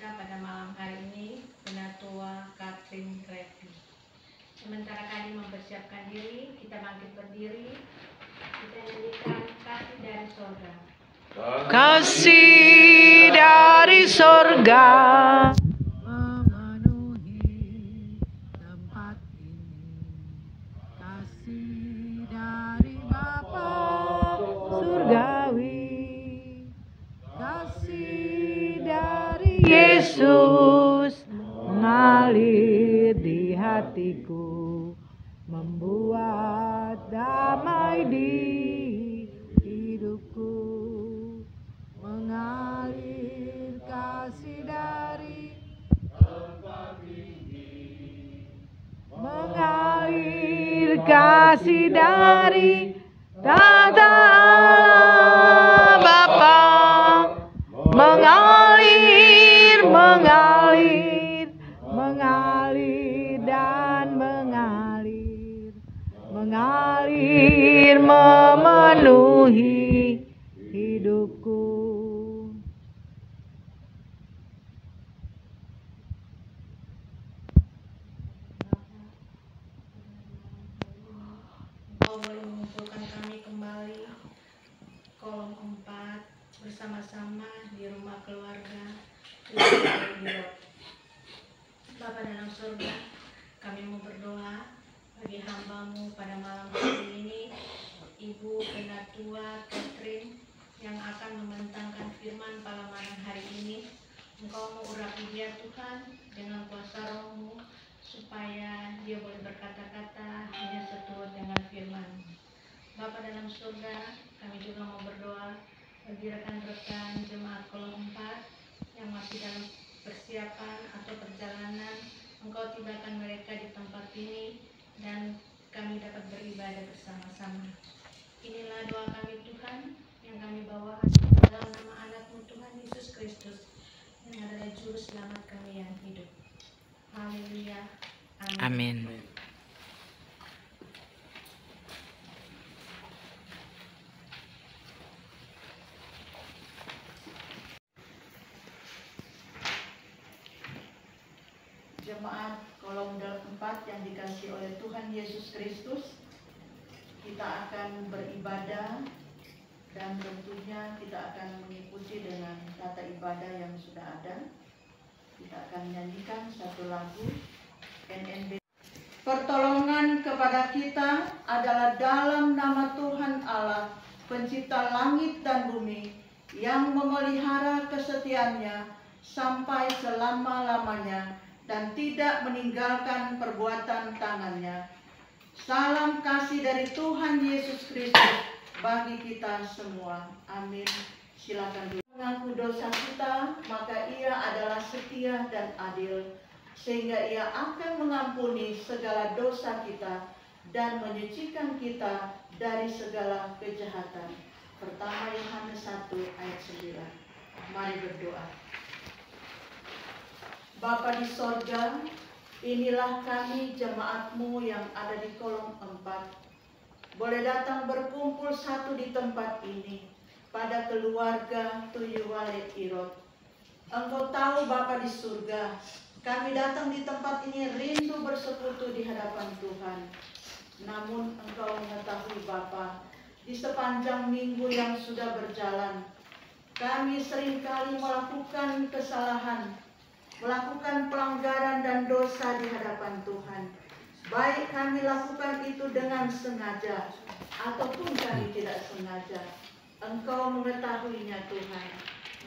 kita pada malam hari ini, Penatua Katrin Krepi. Sementara kami mempersiapkan diri, kita bangkit berdiri, kita nyanyikan Kasih dari Sorga. Kasih dari sorga memenuhi tempat ini. Kasih dari Bapa surgawi. Kasih dari Yesus mengalir di hatiku, membuat damai di hidupku. Mengalir kasih dari tempat ini, mengalir kasih dari tata Allah Bapa, mengalir, mengalir, mengalir dan mengalir, mengalir memenuhi hidupku. Kau boleh mengumpulkan kami kembali kolom 4 bersama-sama di rumah keluarga Bapa dalam surga, kami mau berdoa bagi hamba-Mu pada malam hari ini, Ibu Penatua Katrin yang akan membentangkan firman pada malam hari ini. Engkau mengurapi dia Tuhan dengan kuasa Roh-Mu, supaya dia boleh berkata-kata hanya seturut dengan firman. Bapa dalam surga, kami juga mau berdoa bagi rekan-rekan jemaat kolom 4 yang masih dalam persiapan atau perjalanan. Engkau tibakan mereka di tempat ini dan kami dapat beribadah bersama-sama. Inilah doa kami Tuhan yang kami bawa dalam nama anak-Mu Tuhan Yesus Kristus yang adalah juru selamat kami yang hidup. Haleluya. Amin. Amin. Jemaat kolom 4 yang dikasihi oleh Tuhan Yesus Kristus, kita akan beribadah dan tentunya kita akan mengikuti dengan tata ibadah yang sudah ada. Kita akan menyanyikan satu lagu NNB. Pertolongan kepada kita adalah dalam nama Tuhan Allah, pencipta langit dan bumi, yang memelihara kesetiaannya sampai selama-lamanya dan tidak meninggalkan perbuatan tangannya. Salam kasih dari Tuhan Yesus Kristus bagi kita semua. Amin. Silakan mengaku dosa kita, maka Ia adalah setia dan adil, sehingga Ia akan mengampuni segala dosa kita dan menyucikan kita dari segala kejahatan. Pertama Yohanes 1 ayat 9. Mari berdoa. Bapa di sorga, inilah kami jemaat-Mu yang ada di kolom 4. Boleh datang berkumpul satu di tempat ini pada keluarga Tuyuwale Irot. Engkau tahu Bapa di surga, kami datang di tempat ini rindu bersekutu di hadapan Tuhan. Namun Engkau mengetahui Bapa, di sepanjang minggu yang sudah berjalan, kami seringkali melakukan kesalahan, melakukan pelanggaran dan dosa di hadapan Tuhan. Baik kami lakukan itu dengan sengaja ataupun kami tidak sengaja. Engkau mengetahuinya Tuhan.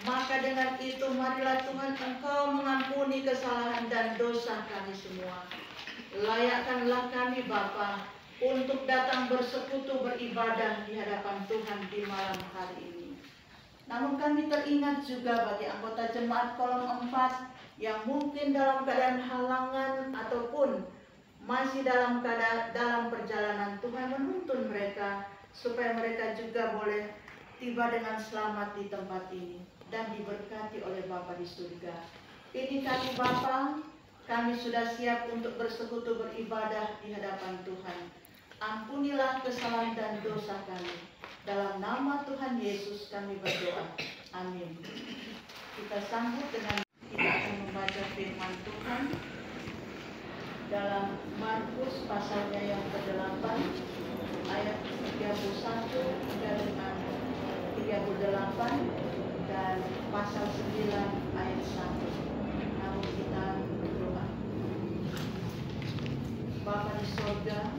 Maka dengan itu marilah Tuhan Engkau mengampuni kesalahan dan dosa kami semua. Layakkanlah kami Bapa untuk datang bersekutu beribadah di hadapan Tuhan di malam hari ini. Namun kami teringat juga bagi anggota jemaat kolom 4 yang mungkin dalam keadaan halangan ataupun masih dalam perjalanan. Tuhan menuntun mereka supaya mereka juga boleh tiba dengan selamat di tempat ini dan diberkati oleh Bapa di surga. Ini kami Bapa, kami sudah siap untuk bersekutu beribadah di hadapan Tuhan. Ampunilah kesalahan dan dosa kami. Dalam nama Tuhan Yesus kami berdoa. Amin. Kita sambut dengan kita akan membaca firman Tuhan dalam Markus pasalnya yang ke-8 ayat 31 hingga dengan 38 dan pasal 9 ayat 1. Namun kita berdoa. Bapa di sorga,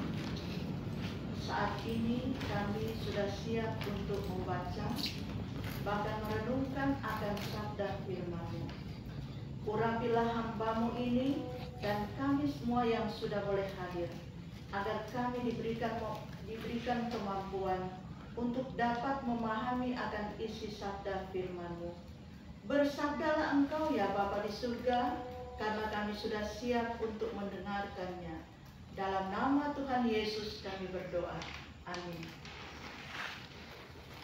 saat ini kami sudah siap untuk membaca bahkan merenungkan akan sabda firman-Mu. Urapilah hamba-Mu ini dan kami semua yang sudah boleh hadir, agar kami diberikan kemampuan untuk dapat memahami akan isi sabda firman-Mu. Bersabdalah Engkau ya Bapa di surga, karena kami sudah siap untuk mendengarkannya. Dalam nama Tuhan Yesus kami berdoa. Amin.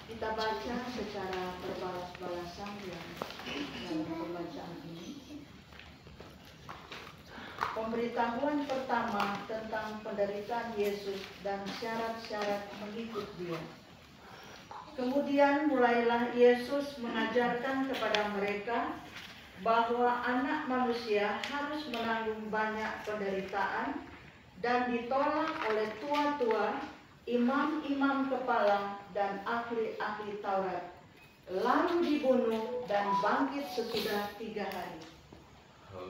Kita baca secara berbalas-balasan yang dalam pembacaan ini. Pemberitahuan pertama tentang penderitaan Yesus dan syarat-syarat mengikut Dia. Kemudian mulailah Yesus mengajarkan kepada mereka bahwa Anak Manusia harus menanggung banyak penderitaan dan ditolak oleh tua-tua, imam-imam kepala, dan ahli-ahli Taurat, lalu dibunuh dan bangkit sesudah 3 hari.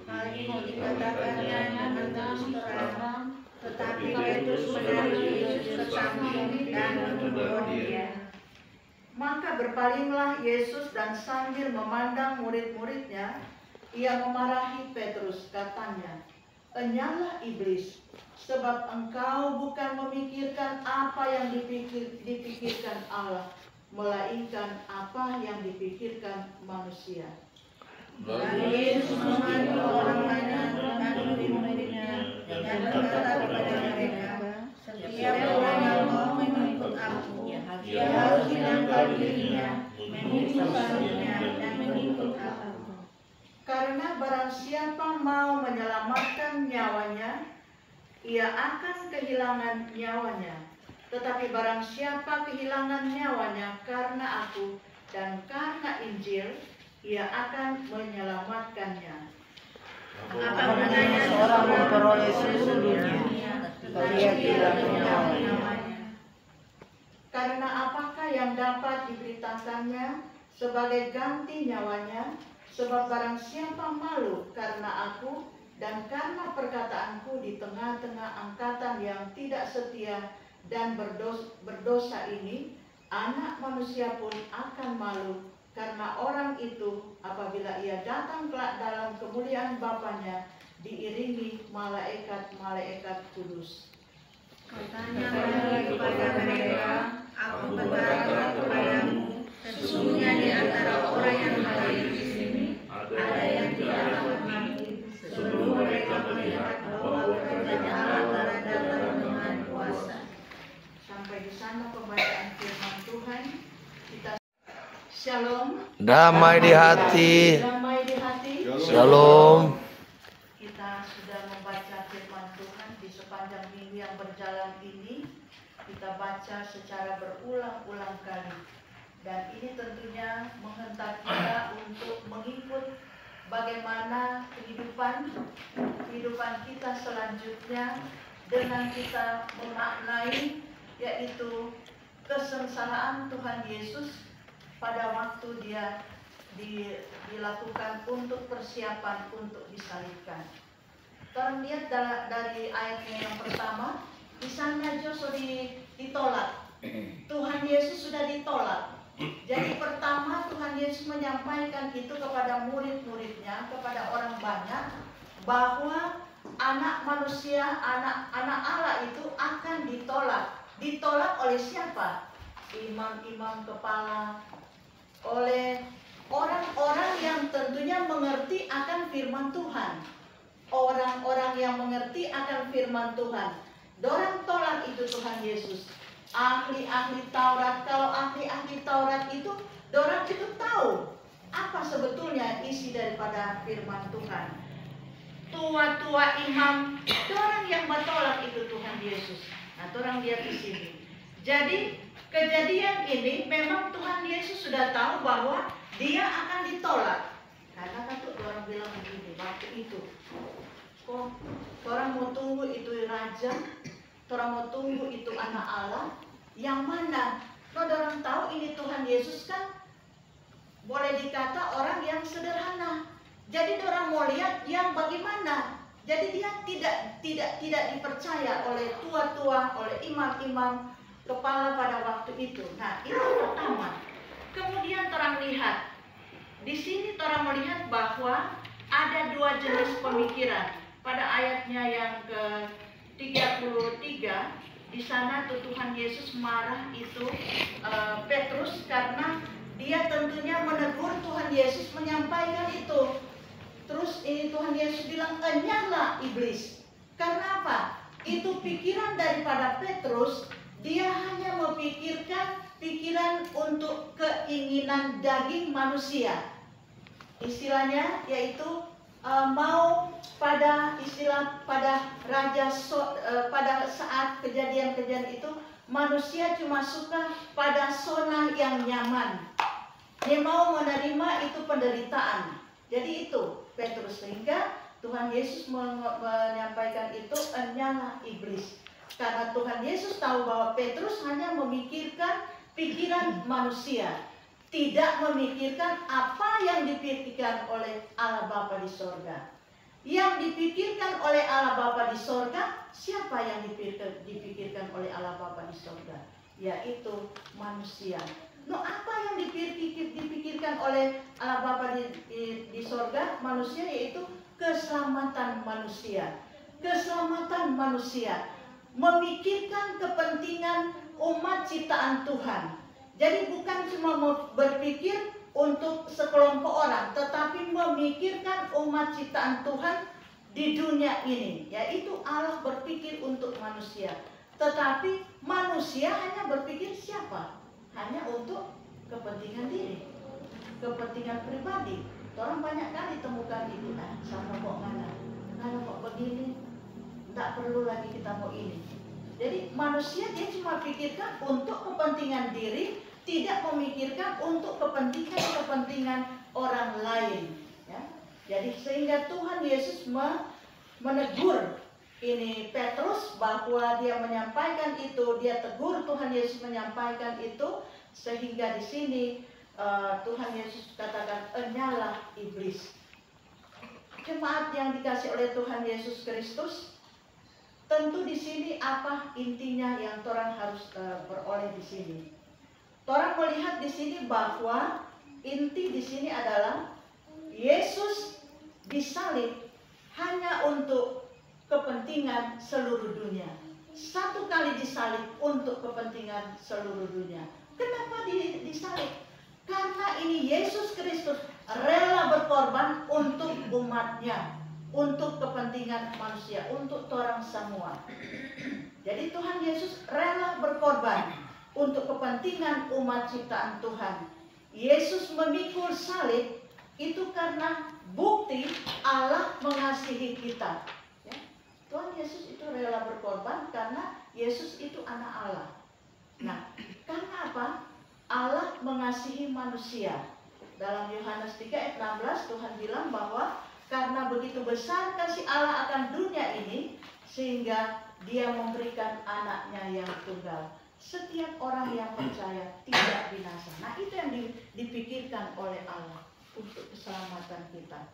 Hal ini dikatakannya dengan terus terang, tetapi Petrus menarik Yesus ke samping dan menegur Dia. Maka berpalinglah Yesus dan sambil memandang murid-muridnya, Ia memarahi Petrus, katanya, "Enyalah iblis, sebab engkau bukan memikirkan apa yang dipikirkan Allah, melainkan apa yang dipikirkan manusia." Lalu Yesus memanggil orang banyak dan murid-muridnya dan berkata kepada mereka, "Setiap orang yang mau mengikut Aku, ia harus menangkal dirinya, memikul salibnya, dan mengikut Aku. Karena barang siapa mau menyelamatkan nyawanya, ia akan kehilangan nyawanya. Tetapi barang siapa kehilangan nyawanya karena Aku dan karena Injil, ia akan menyelamatkannya." Apabila seorang memperoleh seluruhnya, tetapi ia tidak menyelamatkannya. Karena apakah yang dapat diberitakannya sebagai ganti nyawanya? Sebab barang siapa malu karena Aku dan karena perkataanku di tengah-tengah angkatan yang tidak setia dan berdosa ini, Anak Manusia pun akan malu karena orang itu apabila ia datang kelak dalam kemuliaan Bapanya diiringi malaikat-malaikat kudus. Katanya lagi kepada mereka, "Aku berkata kepadamu, sesungguhnya di antara orang yang hadir di sini ada yang tidak dapat mati sebelum mereka melihat bahwa kerajaan Allah datang dengan kuasa." Sampai di sana pembacaan firman Tuhan. Kita Shalom. Damai di hati. Damai di hati. Shalom. Kita sudah membaca firman Tuhan di sepanjang minggu yang berjalan ini. Kita baca secara berulang-ulang kali. Dan ini tentunya menghentak kita untuk mengikut bagaimana kehidupan kita selanjutnya dengan kita memaknai yaitu kesengsaraan Tuhan Yesus pada waktu Dia dilakukan untuk persiapan untuk disalibkan. Kita lihat dari ayatnya yang pertama, di sana Yesus ditolak. Tuhan Yesus sudah ditolak. Jadi pertama Tuhan Yesus menyampaikan itu kepada murid-muridnya, kepada orang banyak, bahwa Anak Manusia, anak Allah itu akan ditolak. Ditolak oleh siapa? Imam-imam kepala, oleh orang-orang yang tentunya mengerti akan firman Tuhan. Orang-orang yang mengerti akan firman Tuhan. Dorang tolak itu Tuhan Yesus. Ahli-ahli Taurat, kalau ahli-ahli Taurat itu, dorang itu tahu apa sebetulnya isi daripada firman Tuhan. Tua-tua imam, dorang yang bertolak itu Tuhan Yesus. Nah, dorang lihat di sini. Jadi kejadian ini memang Tuhan Yesus sudah tahu bahwa Dia akan ditolak. Karena kan tuh orang bilang begini, waktu itu. Kok orang mau tunggu itu raja, orang mau tunggu itu anak Allah, yang mana? Orang tahu ini Tuhan Yesus kan boleh dikata orang yang sederhana. Jadi orang mau lihat yang bagaimana. Jadi dia tidak dipercaya oleh tua-tua, oleh imam-imam kepala pada waktu itu. Nah, itu pertama. Kemudian orang lihat. Di sini orang melihat bahwa ada dua jenis pemikiran. Pada ayatnya yang ke-33, di sana Tuhan Yesus marah itu Petrus karena dia tentunya menegur Tuhan Yesus menyampaikan itu. Terus ini Tuhan Yesus bilang, "Enyahlah iblis." Karena apa? Itu pikiran daripada Petrus, dia hanya memikirkan pikiran untuk keinginan daging manusia. Istilahnya yaitu mau pada pada saat kejadian-kejadian itu manusia cuma suka pada zona yang nyaman. Dia mau menerima itu penderitaan. Jadi itu Petrus, sehingga Tuhan Yesus menyampaikan itu, "Enyahlah iblis." Karena Tuhan Yesus tahu bahwa Petrus hanya memikirkan pikiran manusia, tidak memikirkan apa yang dipikirkan oleh Allah Bapa di sorga. Yang dipikirkan oleh Allah Bapa di sorga, siapa yang dipikirkan oleh Allah Bapa di sorga? Yaitu manusia. No, apa yang dipikirkan oleh Allah Bapa di sorga? Manusia, yaitu keselamatan manusia. Keselamatan manusia. Memikirkan kepentingan umat ciptaan Tuhan. Jadi bukan cuma berpikir untuk sekelompok orang, tetapi memikirkan umat ciptaan Tuhan di dunia ini. Yaitu Allah berpikir untuk manusia. Tetapi manusia hanya berpikir siapa? Hanya untuk kepentingan diri, kepentingan pribadi. Orang banyak kali temukan itu, sama kok mana, kalau kok begini, tidak perlu lagi kita mau ini. Jadi manusia dia cuma pikirkan untuk kepentingan diri, tidak memikirkan untuk kepentingan orang lain. Ya. Jadi sehingga Tuhan Yesus menegur ini Petrus bahwa dia menyampaikan itu, dia tegur Tuhan Yesus menyampaikan itu, sehingga di sini Tuhan Yesus katakan, "Enyahlah iblis." Jemaat yang dikasih oleh Tuhan Yesus Kristus, tentu di sini apa intinya yang orang harus peroleh di sini? Orang melihat di sini bahwa inti di sini adalah Yesus disalib hanya untuk kepentingan seluruh dunia. Satu kali disalib untuk kepentingan seluruh dunia. Kenapa disalib? Karena ini Yesus Kristus rela berkorban untuk umatnya, untuk kepentingan manusia, untuk orang semua. Jadi Tuhan Yesus rela berkorban untuk kepentingan umat ciptaan Tuhan. Yesus memikul salib itu karena bukti Allah mengasihi kita. Ya. Tuhan Yesus itu rela berkorban karena Yesus itu anak Allah. Nah, karena apa? Allah mengasihi manusia. Dalam Yohanes 3 ayat 16 Tuhan bilang bahwa karena begitu besar kasih Allah akan dunia ini, sehingga Dia memberikan anaknya yang tunggal. Setiap orang yang percaya tidak binasa. Nah, itu yang dipikirkan oleh Allah untuk keselamatan kita.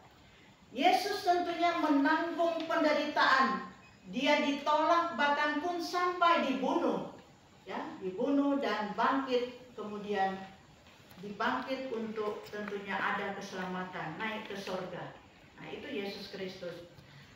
Yesus tentunya menanggung penderitaan. Dia ditolak bahkan pun sampai dibunuh. Ya, dibunuh dan bangkit, kemudian dibangkit untuk tentunya ada keselamatan, naik ke surga. Nah, itu Yesus Kristus.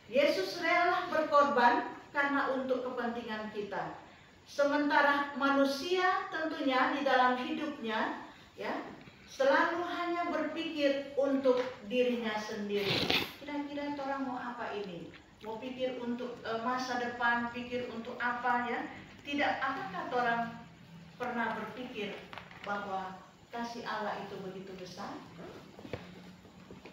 Yesus rela berkorban karena untuk kepentingan kita. Sementara manusia tentunya di dalam hidupnya ya selalu hanya berpikir untuk dirinya sendiri. Kira-kira orang mau apa ini? Mau pikir untuk masa depan, pikir untuk apa ya? Tidak, apakah orang pernah berpikir bahwa kasih Allah itu begitu besar?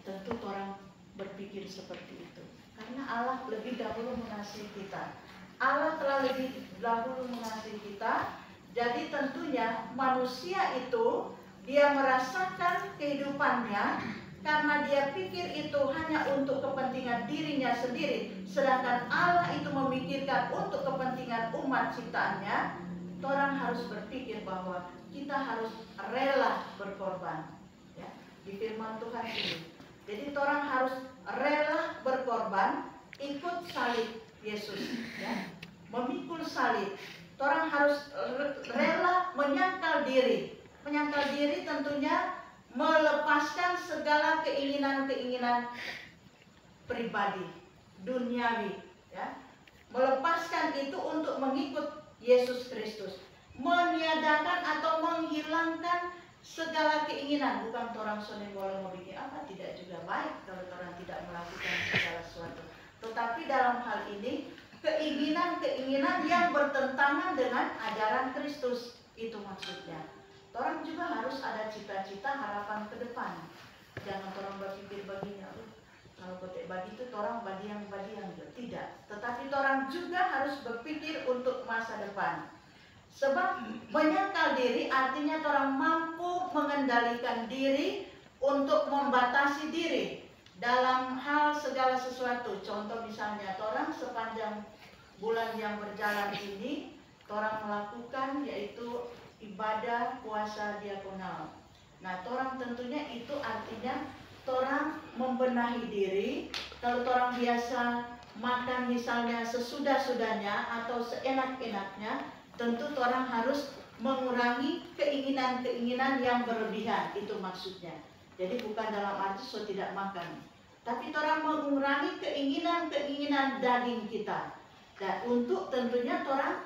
Tentu orang berpikir seperti itu. Karena Allah lebih dahulu mengasihi kita. Allah telah lebih dahulu mengasihi kita. Jadi tentunya manusia itu dia merasakan kehidupannya karena dia pikir itu hanya untuk kepentingan dirinya sendiri, sedangkan Allah itu memikirkan untuk kepentingan umat ciptaannya. Orang harus berpikir bahwa kita harus rela berkorban, ya, di firman Tuhan ini. Jadi orang harus rela berkorban, ikut salib Yesus, ya, memikul salib. Orang harus rela menyangkal diri. Menyangkal diri tentunya melepaskan segala keinginan-keinginan pribadi, duniawi, ya. Melepaskan itu untuk mengikut Yesus Kristus, meniadakan atau menghilangkan segala keinginan. Bukan orang soalnya boleh mau bikin apa, tidak juga baik kalau orang tidak melakukan segala sesuatu. Tetapi dalam hal ini keinginan-keinginan yang bertentangan dengan ajaran Kristus, itu maksudnya. Orang juga harus ada cita-cita, harapan ke depan. Jangan orang berpikir baginya, kalau kotek bagi itu orang badiang tidak. Tetapi orang juga harus berpikir untuk masa depan. Sebab menyangkal diri artinya orang mampu mengendalikan diri untuk membatasi diri dalam hal segala sesuatu. Contoh misalnya orang sepanjang bulan yang berjalan ini orang melakukan yaitu ibadah puasa diakonal. Nah, orang tentunya itu artinya orang membenahi diri. Kalau orang biasa makan misalnya sesudah-sudahnya atau seenak-enaknya, tentu orang harus mengurangi keinginan-keinginan yang berlebihan, itu maksudnya. Jadi bukan dalam arti so tidak makan, tapi orang mengurangi keinginan-keinginan daging kita. Dan untuk tentunya orang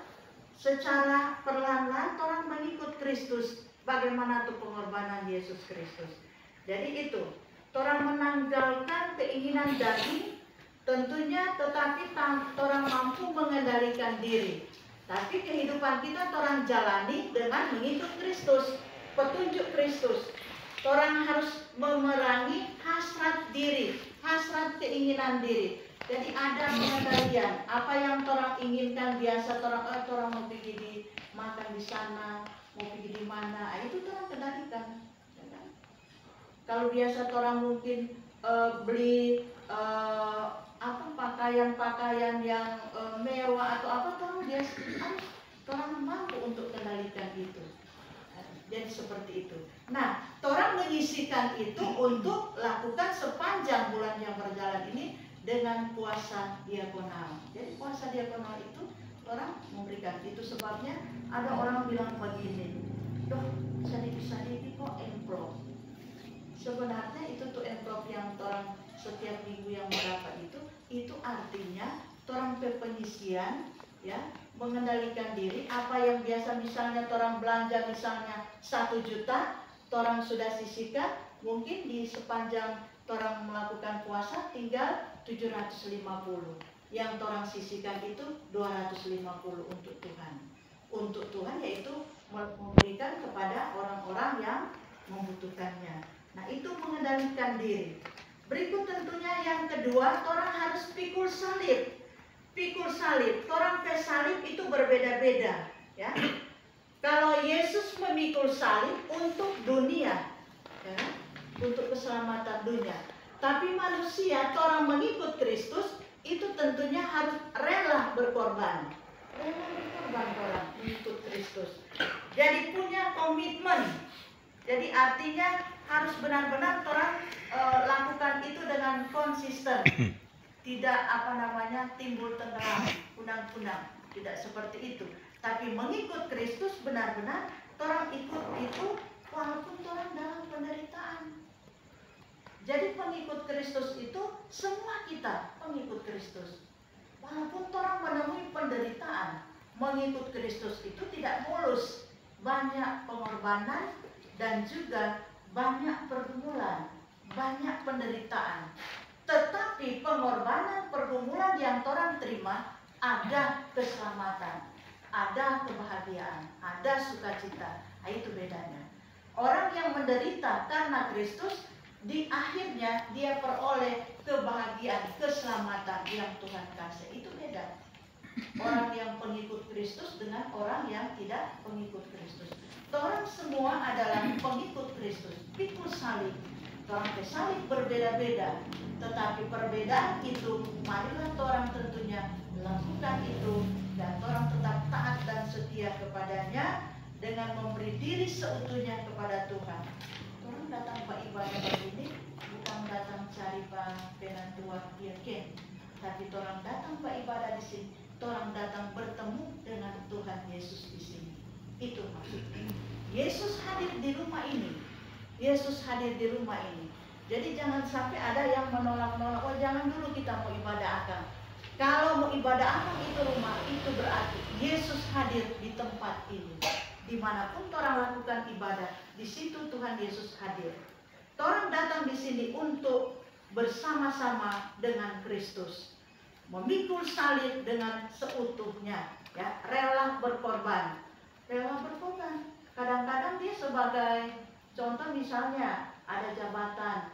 secara perlahan-lahan orang mengikut Kristus. Bagaimana tuh pengorbanan Yesus Kristus? Jadi itu orang menanggalkan keinginan daging tentunya, tetapi orang mampu mengendalikan diri. Tapi kehidupan kita orang jalani dengan mengikut Kristus, petunjuk Kristus. Orang harus memerangi hasrat diri, hasrat keinginan diri. Jadi ada pengendalian. Apa yang orang inginkan biasa orang mau pergi di makan di sana, mau pergi di mana, itu orang kendalikan. Kalau biasa orang mungkin beli pakaian-pakaian yang mewah atau apa, orang biasa orang mampu untuk kendalikan itu. Jadi seperti itu. Nah, orang menyisihkan itu untuk lakukan sepanjang bulan yang berjalan ini dengan puasa diakonal. Jadi puasa diakonal itu orang memberikan. Itu sebabnya ada orang bilang begini, "Doh, sedikit-sedikit kok amplop." Sebenarnya itu tuh amplop yang orang setiap minggu yang mendapat itu artinya orang penyisian, ya, mengendalikan diri. Apa yang biasa misalnya orang belanja misalnya 1 juta, orang sudah sisihkan, mungkin di sepanjang orang melakukan puasa tinggal 750. Yang orang sisihkan itu 250 untuk Tuhan. Untuk Tuhan yaitu memberikan kepada orang-orang yang membutuhkannya. Nah, itu mengendalikan diri. Berikut tentunya yang kedua, orang harus pikul salib. Pikul salib, orang ke salib itu berbeda-beda, ya. Kalau Yesus memikul salib untuk dunia, ya, untuk keselamatan dunia. Tapi manusia, orang mengikut Kristus itu tentunya harus rela berkorban. Rela berkorban orang mengikut Kristus. Jadi punya komitmen. Jadi artinya harus benar-benar orang lakukan itu dengan konsisten. Tidak timbul tenggelam, punang-punang. Tidak seperti itu. Tapi mengikut Kristus benar-benar orang ikut itu walaupun orang dalam penderitaan. Jadi pengikut Kristus itu semua kita pengikut Kristus. Walaupun orang menemui penderitaan, mengikut Kristus itu tidak mulus. Banyak pengorbanan dan juga banyak pergumulan, banyak penderitaan. Tetapi pengorbanan pergumulan yang orang terima ada keselamatan, ada kebahagiaan, ada sukacita. Nah, itu bedanya. Orang yang menderita karena Kristus, di akhirnya dia peroleh kebahagiaan, keselamatan yang Tuhan kasih. Itu beda. Orang yang pengikut Kristus dengan orang yang tidak pengikut Kristus. Orang semua adalah pengikut Kristus. Pikul salib. Torang salib berbeda-beda, tetapi perbedaan itu marilah torang tentunya melakukan itu, dan torang tetap taat dan setia kepadanya dengan memberi diri seutuhnya kepada Tuhan. Torang datang beribadah begini bukan datang cari penantua yakin, tapi torang datang beribadah di sini, torang datang bertemu dengan Tuhan Yesus di sini. Itu maksudnya. Yesus hadir di rumah ini. Yesus hadir di rumah ini. Jadi jangan sampai ada yang menolak-nolak, oh jangan dulu kita mau ibadah akang. Kalau mau ibadah akang itu rumah, itu berarti Yesus hadir di tempat ini. Dimanapun orang lakukan ibadah, di situ Tuhan Yesus hadir. Orang datang di sini untuk bersama-sama dengan Kristus, memikul salib dengan seutuhnya, ya, rela berkorban. Rela berkorban. Kadang-kadang dia sebagai contoh, misalnya ada jabatan,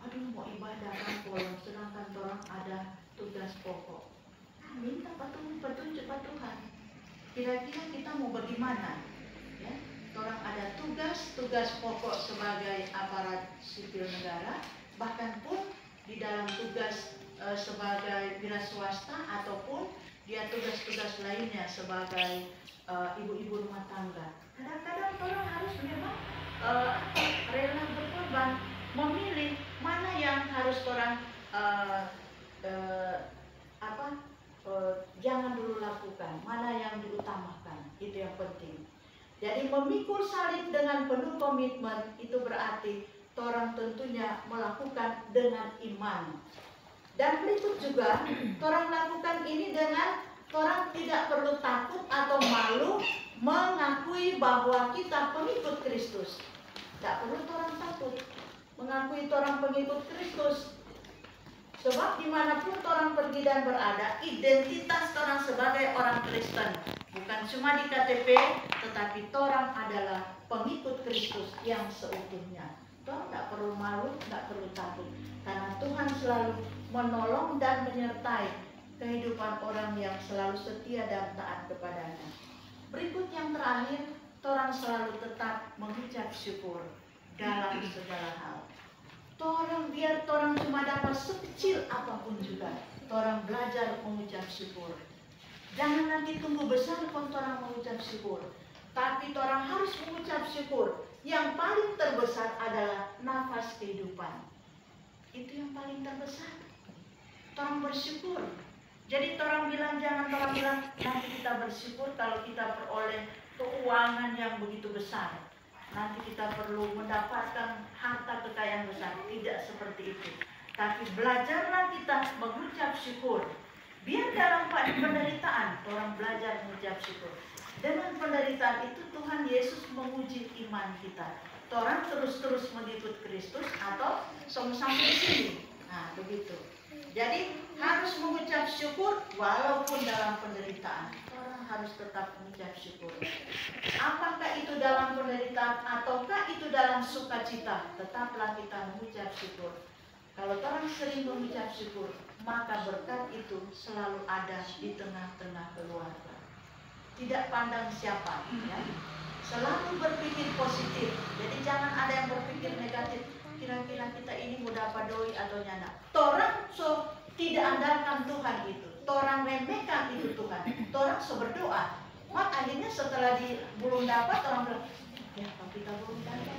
aduh mau ibadah kan bolong, sedangkan orang ada tugas pokok. Nah, minta petunjuk Tuhan. Kira-kira kita mau bagaimana? Ya, orang ada tugas pokok sebagai aparat sipil negara, bahkan pun di dalam tugas sebagai wira swasta ataupun dia tugas-tugas lainnya sebagai ibu-ibu rumah tangga. Kadang-kadang orang harus memang rela berkorban, memilih mana yang harus orang jangan dulu lakukan, mana yang diutamakan, itu yang penting. Jadi memikul salib dengan penuh komitmen itu berarti orang tentunya melakukan dengan iman. Dan berikut juga orang lakukan ini dengan orang tidak perlu takut atau malu mengakui bahwa kita pengikut Kristus. Tidak perlu orang takut mengakui orang pengikut Kristus. Sebab dimanapun orang pergi dan berada, identitas orang sebagai orang Kristen bukan cuma di KTP, tetapi orang adalah pengikut Kristus yang seutuhnya. Orang tidak perlu malu, tidak perlu takut, karena Tuhan selalu menolong dan menyertai kehidupan orang yang selalu setia dan taat kepadanya. Berikut yang terakhir, orang selalu tetap mengucap syukur dalam segala hal. Orang biar orang cuma dapat sekecil apapun juga, orang belajar mengucap syukur. Jangan nanti tunggu besar pun orang mengucap syukur, tapi orang harus mengucap syukur. Yang paling terbesar adalah nafas kehidupan. Itu yang paling terbesar. Orang bersyukur. Jadi orang jangan bilang nanti kita bersyukur kalau kita peroleh keuangan yang begitu besar. Nanti kita perlu mendapatkan harta kekayaan besar. Tidak seperti itu. Tapi belajarlah kita mengucap syukur. Biar dalam penderitaan, orang belajar mengucap syukur. Dengan penderitaan itu Tuhan Yesus menguji iman kita. Orang terus-terus mengikut Kristus atau sampai di sini. Nah, begitu. Jadi harus mengucap syukur walaupun dalam penderitaan. Orang harus tetap mengucap syukur. Apakah itu dalam penderitaan ataukah itu dalam sukacita, tetaplah kita mengucap syukur. Kalau orang sering mengucap syukur, maka berkat itu selalu ada di tengah-tengah keluarga. Tidak pandang siapa, ya. Selalu berpikir positif. Jadi jangan ada yang berpikir negatif. Kira-kira kita ini mau dapat doi atau nyana. Torang tidak andalkan Tuhan itu. Torang remehkan itu Tuhan. Torang berdoa. Maka akhirnya setelah belum dapat, orang bilang, ya kalau kita belum dapat,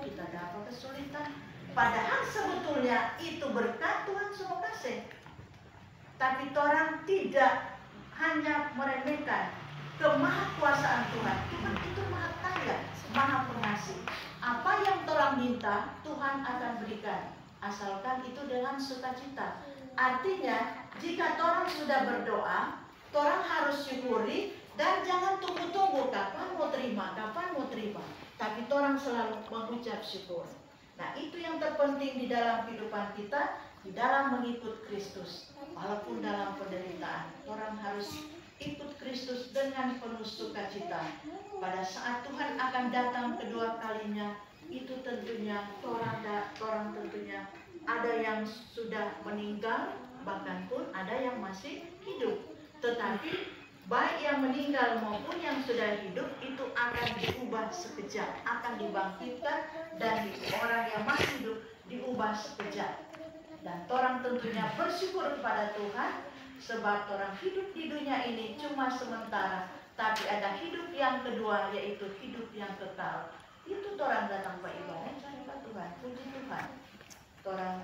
kita dapat kesulitan. Padahal sebetulnya itu berkat Tuhan semua kasih. Tapi orang tidak hanya meremehkan kemahakuasaan Tuhan. Tuhan itu maha kaya, maha pengasih. Apa yang orang minta, Tuhan akan berikan. Asalkan itu dengan sukacita. Artinya, jika orang sudah berdoa, orang harus syukuri dan jangan tunggu-tunggu kapan mau terima. Tapi orang selalu mengucap syukur. Nah, itu yang terpenting di dalam kehidupan kita, di dalam mengikut Kristus. Walaupun dalam penderitaan, orang harus ikut Kristus dengan penuh sukacita. Pada saat Tuhan akan datang kedua kalinya, itu tentunya orang tentunya ada yang sudah meninggal, bahkan pun ada yang masih hidup. Tetapi baik yang meninggal maupun yang sudah hidup itu akan diubah sekejap, akan dibangkitkan, dan orang yang masih hidup diubah sekejap. Dan orang tentunya bersyukur kepada Tuhan, sebab orang hidup di dunia ini cuma sementara, tapi ada hidup yang kedua, yaitu hidup yang kekal. Itu orang datang beribadah cari Tuhan, puji Tuhan. Orang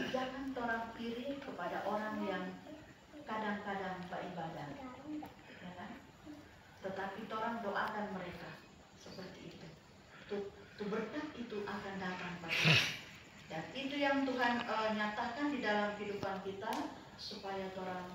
jangan orang iri kepada orang yang kadang-kadang beribadah, ya kan? Tetapi orang doakan mereka seperti itu. Tuh berkat itu akan datang pada. Dan itu yang Tuhan nyatakan di dalam kehidupan kita, supaya orang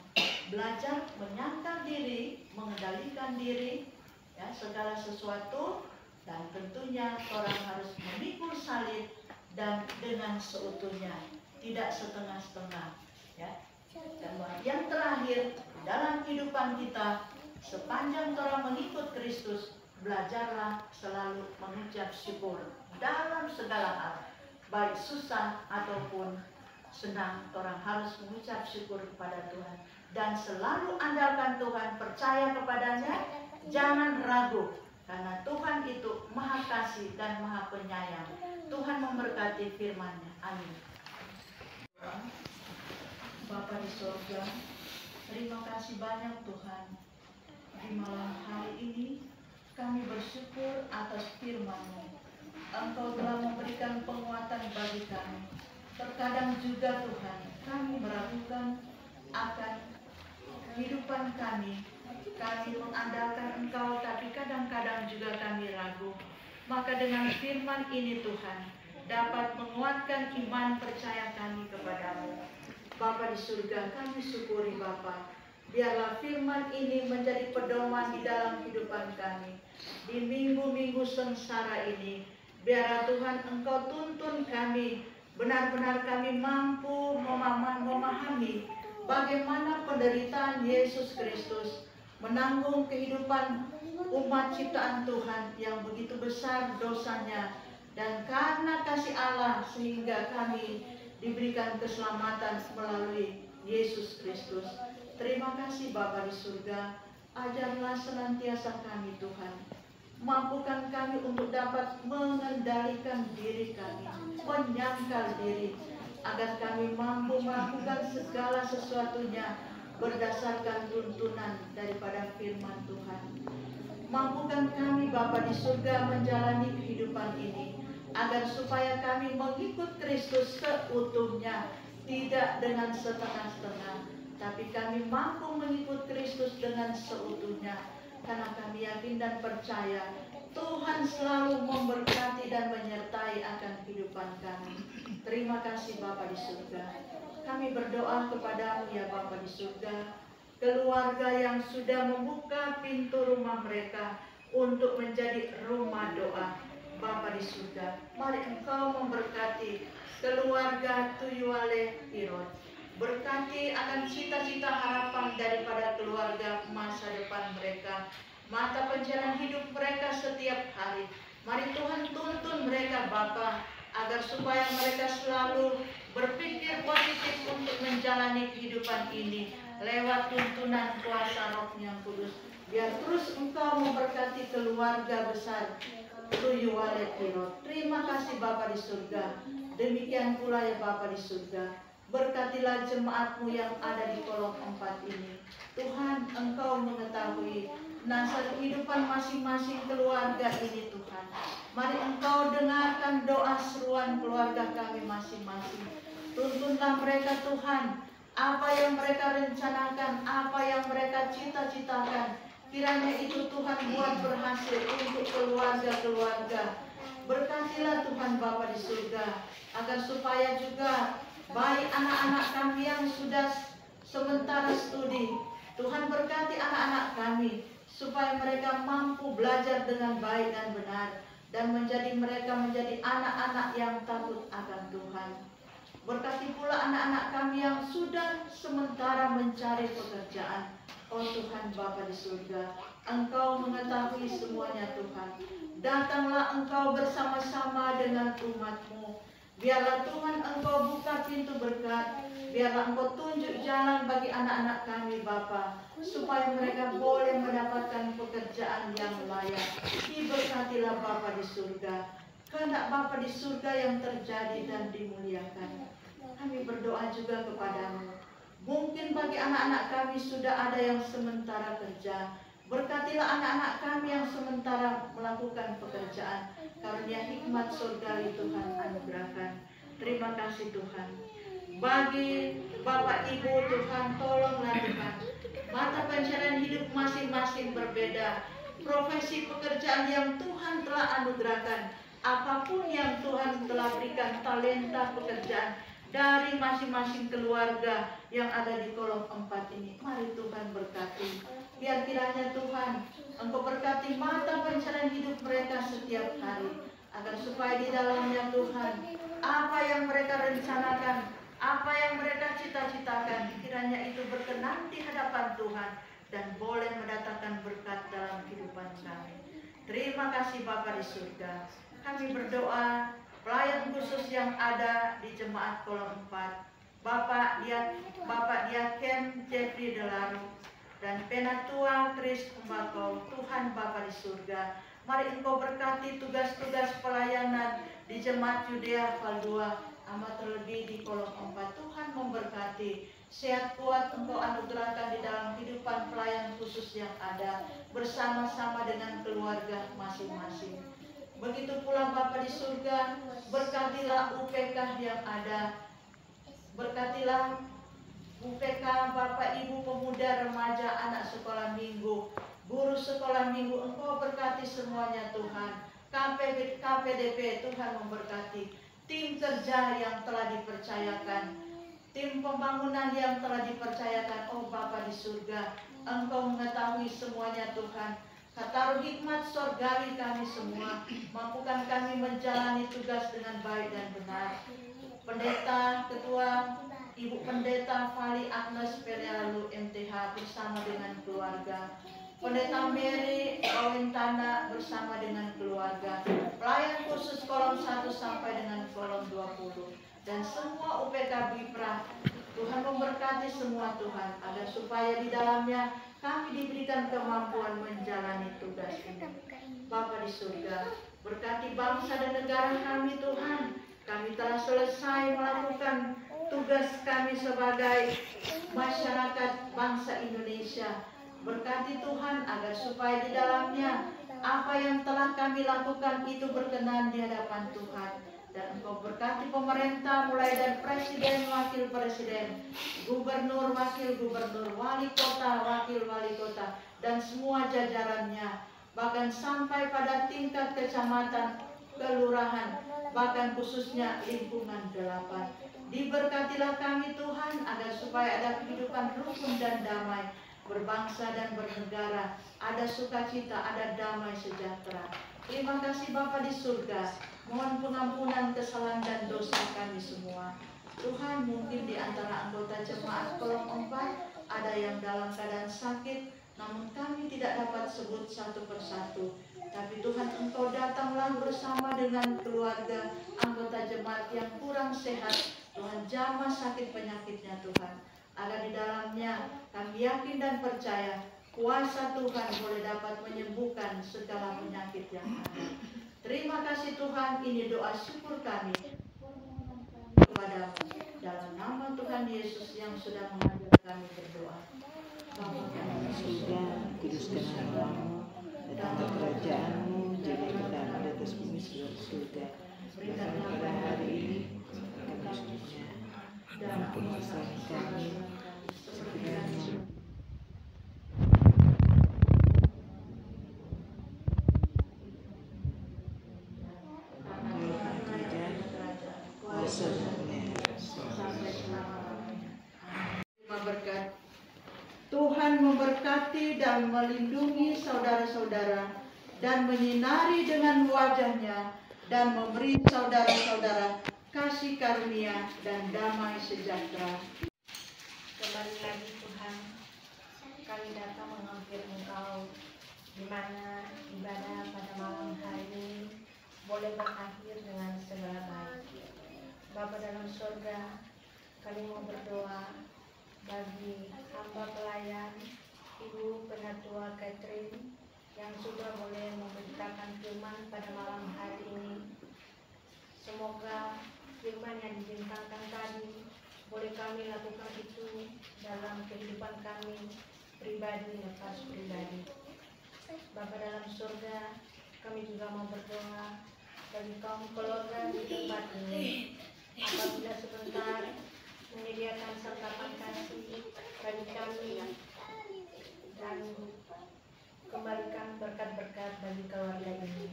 belajar menyangkal diri, mengendalikan diri, ya, segala sesuatu, dan tentunya orang harus memikul salib dan dengan seutuhnya, tidak setengah-setengah, ya. Dan yang terakhir dalam kehidupan kita, sepanjang orang mengikut Kristus, belajarlah selalu mengucap syukur dalam segala hal, baik susah ataupun senang. Orang harus mengucap syukur kepada Tuhan dan selalu andalkan Tuhan, percaya kepadanya, jangan ragu, karena Tuhan itu Maha Kasih dan Maha Penyayang. Tuhan memberkati firman-Nya. Amin. Bapa di surga, terima kasih banyak Tuhan. Di malam hari ini kami bersyukur atas firman-Mu. Engkau telah memberikan penguatan bagi kami. Terkadang juga Tuhan, kami meragukan akan kehidupan kami. Kami mengandalkan Engkau, tapi kadang-kadang juga kami ragu. Maka dengan firman ini Tuhan, dapat menguatkan iman percaya kami kepadamu. Bapa di surga, kami syukuri Bapa. Biarlah firman ini menjadi pedoman di dalam kehidupan kami. Di minggu-minggu sengsara ini, biarlah Tuhan Engkau tuntun kami, benar-benar kami mampu memahami bagaimana penderitaan Yesus Kristus menanggung kehidupan umat ciptaan Tuhan yang begitu besar dosanya, dan karena kasih Allah sehingga kami diberikan keselamatan melalui Yesus Kristus. Terima kasih Bapa di surga, ajarlah senantiasa kami Tuhan. Mampukan kami untuk dapat mengendalikan diri kami, menyangkal diri, agar kami mampu melakukan segala sesuatunya berdasarkan tuntunan daripada firman Tuhan. Mampukan kami Bapa di surga menjalani kehidupan ini, agar supaya kami mengikut Kristus seutuhnya, tidak dengan setengah-setengah, tapi kami mampu mengikut Kristus dengan seutuhnya, karena kami yakin dan percaya Tuhan selalu memberkati dan menyertai akan kehidupan kami. Terima kasih Bapa di surga. Kami berdoa kepadamu ya Bapa di surga, keluarga yang sudah membuka pintu rumah mereka untuk menjadi rumah doa. Bapa di surga, mari Engkau memberkati keluarga Tuyuale Pirot. Berkati akan cita-cita harapan daripada keluarga masa depan mereka, mata pencarian hidup mereka setiap hari. Mari Tuhan tuntun mereka Bapa, agar supaya mereka selalu berpikir positif untuk menjalani kehidupan ini lewat tuntunan kuasa Roh yang Kudus. Biar terus Engkau memberkati keluarga besar Tuyuale Pirot. Terima kasih Bapa di surga. Demikian pula ya Bapa di surga, berkatilah jemaat-Mu yang ada di kolom 4 ini. Tuhan, Engkau mengetahui nasib kehidupan masing-masing keluarga ini Tuhan. Mari Engkau dengarkan doa seruan keluarga kami masing-masing. Tuntunlah mereka Tuhan, apa yang mereka rencanakan, apa yang mereka cita-citakan, kiranya itu Tuhan buat berhasil untuk keluarga-keluarga. Berkatilah Tuhan Bapa di surga, agar supaya juga baik anak-anak kami yang sudah sementara studi, Tuhan berkati anak-anak kami, supaya mereka mampu belajar dengan baik dan benar, dan mereka menjadi anak-anak yang takut akan Tuhan. Berkati pula anak-anak kami yang sudah sementara mencari pekerjaan. Oh Tuhan Bapa di surga, Engkau mengetahui semuanya Tuhan. Datanglah Engkau bersama-sama dengan umat-Mu. Biarlah Tuhan Engkau buka pintu berkat. Biarlah Engkau tunjuk jalan bagi anak-anak kami Bapa, supaya mereka boleh mendapatkan pekerjaan yang layak. Diberkatilah Bapa di surga. kehendak Bapa di surga yang terjadi dan dimuliakan. Kami berdoa juga kepadamu. Mungkin bagi anak-anak kami sudah ada yang sementara kerja. Berkatilah anak-anak kami yang sementara melakukan pekerjaan. Karunia hikmat surgawi Tuhan anugerahkan. Terima kasih Tuhan. Bagi Bapak Ibu Tuhan, tolonglah Tuhan. Mata pencarian hidup masing-masing berbeda. Profesi pekerjaan yang Tuhan telah anugerahkan. Apapun yang Tuhan telah berikan talenta pekerjaan dari masing-masing keluarga yang ada di kolom 4 ini. Mari Tuhan berkati. Biar kiranya Tuhan Engkau berkati mata pencarian hidup mereka setiap hari. Agar supaya di dalamnya Tuhan, apa yang mereka rencanakan, apa yang mereka cita-citakan, kiranya itu berkenan di hadapan Tuhan dan boleh mendatangkan berkat dalam kehidupan kami. Terima kasih Bapa di surga. Kami berdoa pelayan khusus yang ada di jemaat kolom 4, Bapak Diaken Jeffrey Delaru dan Penatua Kris Kumbakau. Tuhan Bapa di surga, mari Engkau berkati tugas-tugas pelayanan di jemaat Yudea Valdua, amat terlebih di kolom 4. Tuhan memberkati, sehat kuat Engkau anugerahkan di dalam kehidupan pelayan khusus yang ada bersama-sama dengan keluarga masing-masing. Begitu pula Bapa di surga, berkatilah UPK yang ada. Berkatilah UPK Bapak Ibu pemuda remaja anak sekolah minggu, guru sekolah minggu. Engkau berkati semuanya Tuhan. KPDP Tuhan memberkati. Tim kerja yang telah dipercayakan, tim pembangunan yang telah dipercayakan. Oh Bapa di surga, Engkau mengetahui semuanya Tuhan. Taruh hikmat surgawi kami semua, mampukan kami menjalani tugas dengan baik dan benar. Pendeta, Ketua, Ibu Pendeta Fali Agnes Perialu MTH bersama dengan keluarga. Pendeta Mary Awentana bersama dengan keluarga. Pelayan khusus kolom 1 sampai dengan kolom 20. Dan semua UPK Bipra. Tuhan memberkati semua Tuhan, agar supaya di dalamnya kami diberikan kemampuan menjalani tugas ini. Bapa di surga, berkati bangsa dan negara kami Tuhan. Kami telah selesai melakukan tugas kami sebagai masyarakat bangsa Indonesia. Berkati Tuhan agar supaya di dalamnya apa yang telah kami lakukan itu berkenan di hadapan Tuhan. Dan Engkau berkati pemerintah mulai dari presiden, wakil presiden, gubernur, wakil gubernur, wali kota, wakil wali kota, dan semua jajarannya. Bahkan sampai pada tingkat kecamatan, kelurahan, bahkan khususnya lingkungan 8. Diberkatilah kami Tuhan agar supaya ada kehidupan rukun dan damai, berbangsa dan bernegara, ada sukacita, ada damai sejahtera. Terima kasih Bapa di surga. Mohon pengampunan kesalahan dan dosa kami semua. Tuhan, mungkin di antara anggota jemaat kolom 4 ada yang dalam keadaan sakit, namun kami tidak dapat sebut satu persatu. Tapi Tuhan, Engkau datanglah bersama dengan keluarga anggota jemaat yang kurang sehat. Tuhan, jamah sakit penyakitnya Tuhan, agar di dalamnya kami yakin dan percaya kuasa Tuhan boleh dapat menyembuhkan segala penyakit yang ada. Terima kasih Tuhan, ini doa syukur kami kepadamu. Dalam nama Tuhan Yesus yang sudah mengajar kami berdoa. Bapa kami di surga, kuduskan namamu, datanglah kerajaanmu, jadilah kehendakmu di atas bumi seperti di surga. Berikan pada hari ini kami secukupnya, dan ampuni dosa kami seperti kami. Berkat Tuhan memberkati dan melindungi saudara-saudara dan menyinari dengan wajahnya dan memberi saudara-saudara kasih karunia dan damai sejahtera. Kembali lagi Tuhan, kami datang menghampiri Engkau, di mana ibadah pada malam hari ini boleh berakhir dengan segala baik. Bapa dalam surga, kami mau berdoa bagi hamba pelayan Ibu Penatua Catherine yang sudah boleh memberitakan firman pada malam hari ini. Semoga firman yang dibentangkan tadi boleh kami lakukan itu dalam kehidupan kami pribadi lepas pribadi. Bapa dalam surga, kami juga mau berdoa bagi kaum keluarga di tempat ini. Apabila sebentar menyediakan santapan kasih bagi kami dan kembalikan berkat-berkat bagi keluarga ini.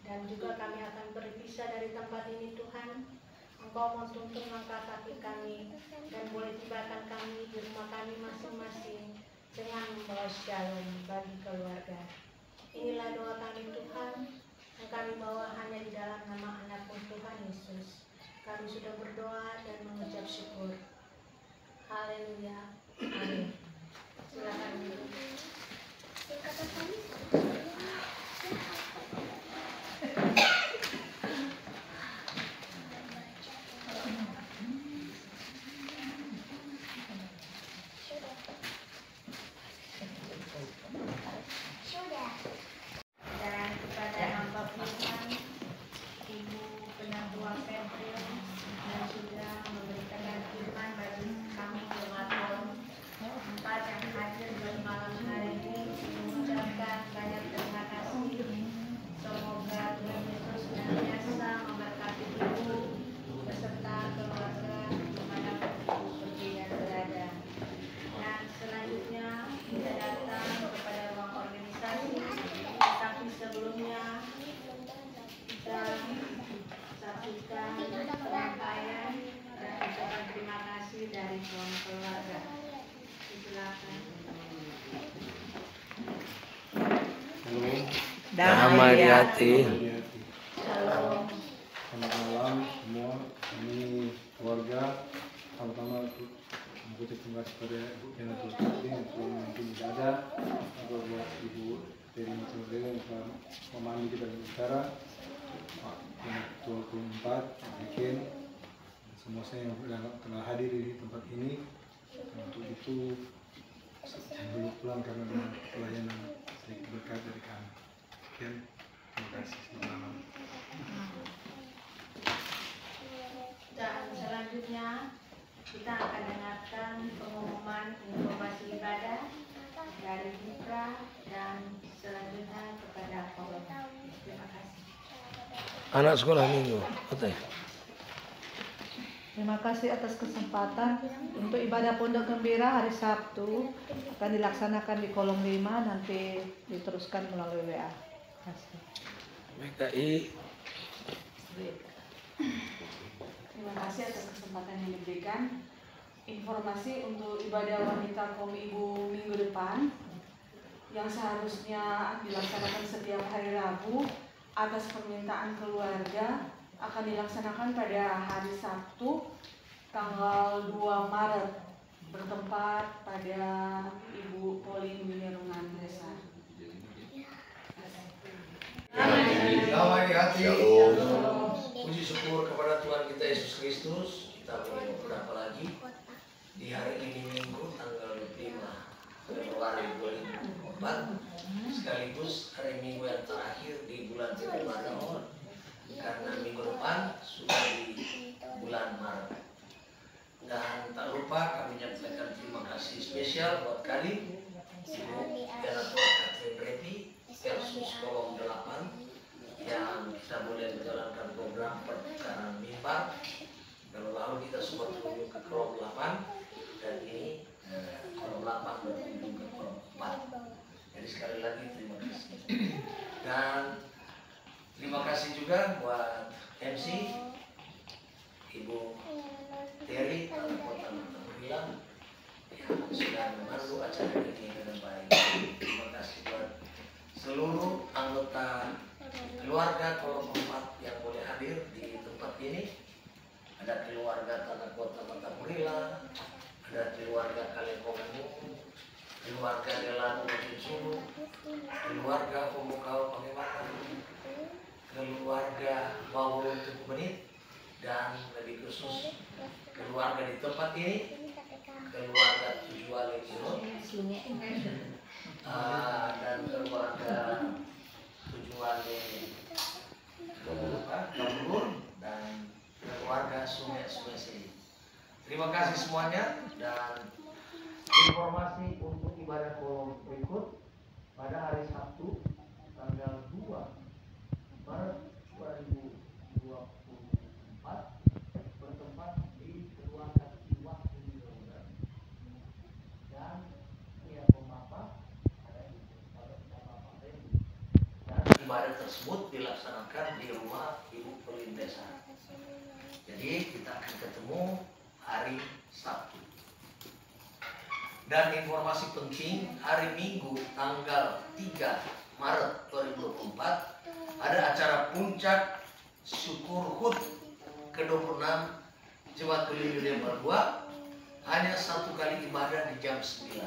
Dan juga kami akan berpisah dari tempat ini Tuhan. Engkau menuntun langkah kaki kami dan boleh tibakan kami di rumah kami masing-masing dengan membawa shalom bagi keluarga. Inilah doa kami Tuhan yang kami bawa hanya di dalam nama anak Tuhan Yesus. Kami sudah berdoa dan mengucap syukur. Haleluya. Amin. Silakan duduk. Dan kepada hamba Tuhan, Ibu Penatua Febri yang sudah memberikan firman bagi kami jemaat kolom 4 yang hadir di malam hari ini, mengucapkan banyak terima kasih. Semoga Tuhan Yesus senantiasa memberkati Ibu beserta keluarga dimanapun Ibu pergi dan berada. Dan selanjutnya kita datang kepada ruang organisasi, tapi sebelumnya kita saksikan penyampaian dan ucapan terima kasih dari kaum keluarga. Silakan. Damai di hati. Shalom. Selamat malam semua, kami keluarga. Pertama mengucap terima kasih kepada Ibu Penatua Febri yang telah memimpin ibadah, juga buat Ibu Teri Micodele yang telah memandu kita di acara yang 24 bikin semua saya yang telah hadir di tempat ini. Untuk itu saya belum pulang karena pelayanan sedikit berkat dari kami. Sekian, terima kasih, selamat malam. Dan selanjutnya kita akan dengarkan pengumuman informasi ibadah dari Mitra dan selanjutnya kepada kolom. Terima kasih. Anak sekolah minggu. Betul. Terima kasih atas kesempatan untuk ibadah Pondok Gembira hari Sabtu akan dilaksanakan di kolom 5, nanti diteruskan melalui WA. Terima kasih. PKI. Terima kasih atas kesempatan yang diberikan. Informasi untuk ibadah wanita kaum ibu minggu depan yang seharusnya dilaksanakan setiap hari Rabu atas permintaan keluarga akan dilaksanakan pada hari Sabtu tanggal 2 Maret bertempat pada Ibu Pauline Winirungan Desa. Damai di hati. Shalom. Puji syukur kepada Tuhan kita Yesus Kristus. Kita boleh berapa lagi di hari ini Minggu tanggal 5 Februari 2024, sekaligus hari Minggu yang terakhir di bulan Februari, karena minggu depan sudah di bulan Maret. Dan tak lupa kami menyampaikan terima kasih spesial buat kali Ibu Penatua Febri versus kolom 8 yang kita boleh menjalankan program pertukaran mimbar. Kalau lalu kita semua berkunjung ke kolom 8 dan ini kolom 8 berkunjung ke kolom 4. Jadi sekali lagi terima kasih. Dan terima kasih juga buat MC Ibu Teri Kota Matamuria yang sudah memandu acara ini dengan baik. Terima kasih buat seluruh anggota keluarga kolom 4 yang boleh hadir di tempat ini. Ada keluarga Tanah Kota Matamuria, ada keluarga Kalekomangu, keluarga Delano Sulu, keluarga Pemukau Pangematan, keluarga Bawul Menit, dan lebih khusus keluarga di tempat ini, keluarga Tujuan Lekirun, dan keluarga Tujuan Kabur, dan keluarga Sungai Sumese. Terima kasih semuanya, dan informasi untuk ibadah kolom berikut pada hari Sabtu tanggal 2 Maret 2024 bertempat di Keluarga Iwak di Roda. Dan pihak pemapa ada di Bapak Reni. Dan ibadah tersebut dilaksanakan di rumah Ibu Pelin Desa. Jadi kita akan ketemu hari Sabtu. Dan informasi penting, hari Minggu tanggal 3 Maret 2024 ada acara puncak syukur HUT ke-26 Jemaat Pelindung Lembang 2, hanya satu kali ibadah di jam 9.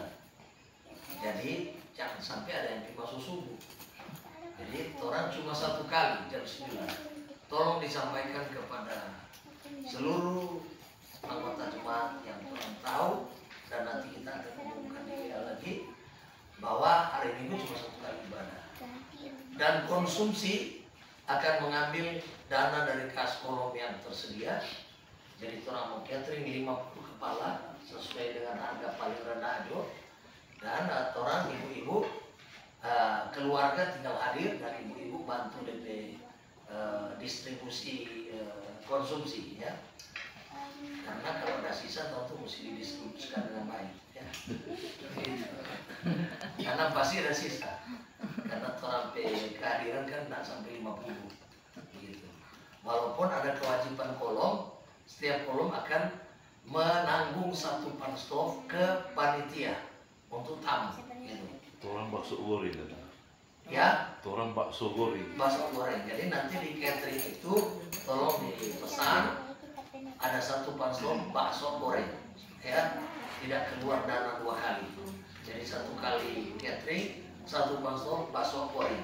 Jadi jangan sampai ada yang masuk subuh. Jadi orang cuma satu kali jam 9. Tolong disampaikan kepada seluruh anggota jemaat yang kurang tahu, dan nanti kita akan umumkan lagi bahwa hari Minggu cuma satu kali ibadah. Dan konsumsi akan mengambil dana dari kas kolom yang tersedia. Jadi orang mau catering 50 kepala sesuai dengan harga paling rendah aja. Dan orang ibu-ibu keluarga tinggal hadir, dan ibu-ibu bantu DP distribusi konsumsi ya. Karena kalau ada sisa tentu mesti didistribusikan dengan baik ya. Karena pasti ada sisa. Karena orang kehadiran kan tidak sampai 50 gitu. Walaupun ada kewajiban kolom, setiap kolom akan menanggung satu pan stove ke panitia untuk tamu gitu. Orang bakso goreng Ya, orang bakso goreng. bakso goreng. Jadi nanti di catering itu tolong dipesan ada satu pan stove bakso goreng ya, tidak keluar dana 2 kali. Jadi satu kali catering, satu pan stove bakso goreng.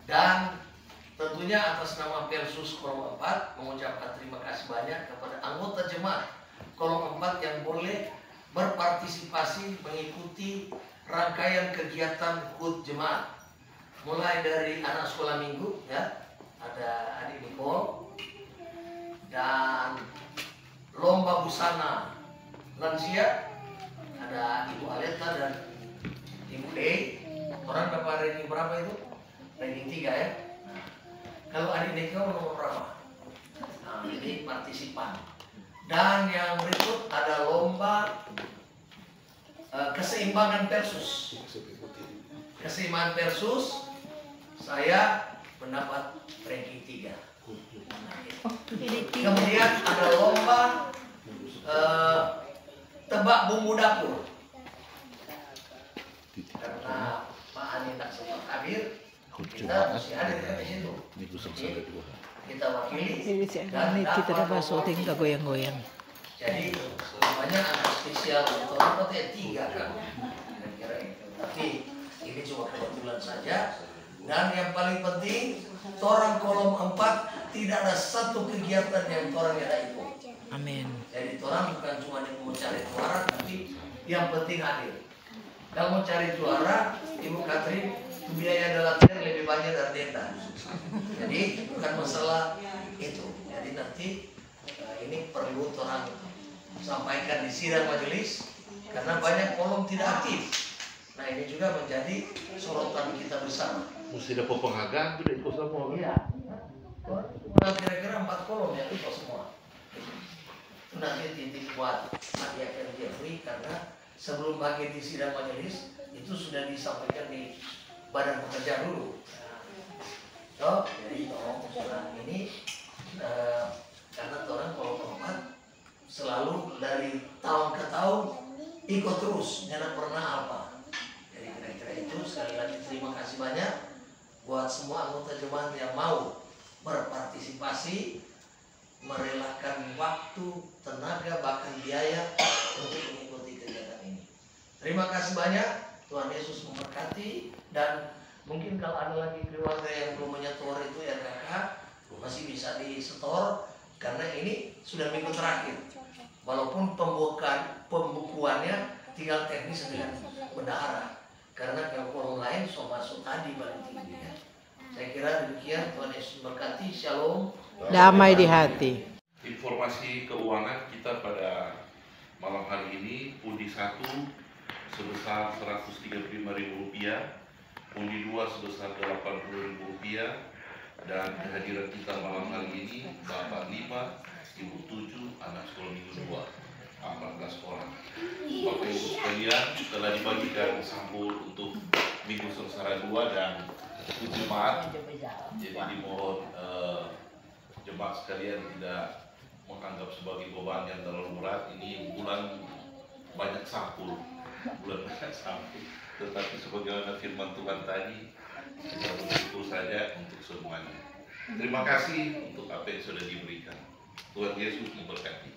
Dan tentunya atas nama Persus Kolom 4 mengucapkan terima kasih banyak kepada anggota jemaat Kolom 4 yang boleh berpartisipasi mengikuti rangkaian kegiatan HUT jemaat. Mulai dari anak sekolah minggu ya, ada adik Nicole, dan lomba busana lansia ada Ibu Aleta dan Ibu Dei. Orang dapat ranking berapa itu? Ranking 3 ya. Nah, kalau adik Nicole nomor berapa? Nah, ini partisipan. Dan yang berikut ada lomba keseimbangan Persus. Keseimbangan Persus saya mendapat ranking 3. Kemudian ada lomba tebak bumbu dapur. Karena Pak Ani tak sempat hadir, kita mesti hadir di situ. Kita wakili dan dapat tinggal goyang-goyang. jadi banyak anak spesial untuk apa 3 kan, kira-kira itu. Tapi ini cuma kebetulan saja. Dan yang paling penting, orang kolom 4 tidak ada satu kegiatan yang orang tidak ikut. Amin. Jadi orang bukan cuma mau cari juara, tapi yang penting hadir. Kalau mau cari juara, Ibu Katrin, biaya latihan lebih banyak dari Denda. Jadi bukan masalah itu. Jadi nanti ini perlu orang sampaikan di sidang majelis, karena banyak kolom tidak aktif. Nah ini juga menjadi sorotan kita bersama. Mesti ada penghargaan tidak ikut semua. Iya. Kira-kira 4 kolom yang ikut semua. Itu nanti titik buat Nadia Jeffrey, karena sebelum bagi di sidang majelis itu sudah disampaikan di badan pekerja dulu. So, jadi tolong usulan ini karena orang kolom 4 selalu dari tahun ke tahun ikut terus, jangan pernah apa. Jadi kira-kira itu. Sekali lagi terima kasih banyak buat semua anggota jemaat yang mau berpartisipasi, merelakan waktu, tenaga, bahkan biaya untuk mengikuti kegiatan ini. Terima kasih banyak, Tuhan Yesus memberkati. Dan mungkin kalau ada lagi keluarga yang belum menyetor itu ya kakak, masih bisa disetor, karena ini sudah minggu terakhir. Walaupun pembukuannya tinggal teknis dengan bendahara, karena kalau orang lain so masuk tadi paling tinggi ya. Saya kira demikian. Tuhan Yesus memberkati. Shalom. Damai di hati. Informasi keuangan kita pada malam hari ini, pundi 1 sebesar Rp135.000, pundi 2 sebesar Rp80.000, dan kehadiran kita malam hari ini Bapak 5, Ibu 7, anak sekolah minggu 2, 14 orang. Bapak Ibu sekalian, telah dibagikan sampul untuk minggu sengsara 2 dan jemaat. Jadi dimohon jemaat sekalian tidak menganggap sebagai beban yang terlalu berat. Ini bulan banyak sampul, tetapi sebagaimana firman Tuhan tadi, kita bersyukur saja untuk semuanya. Terima kasih untuk apa yang sudah diberikan. Tuhan Yesus memberkati.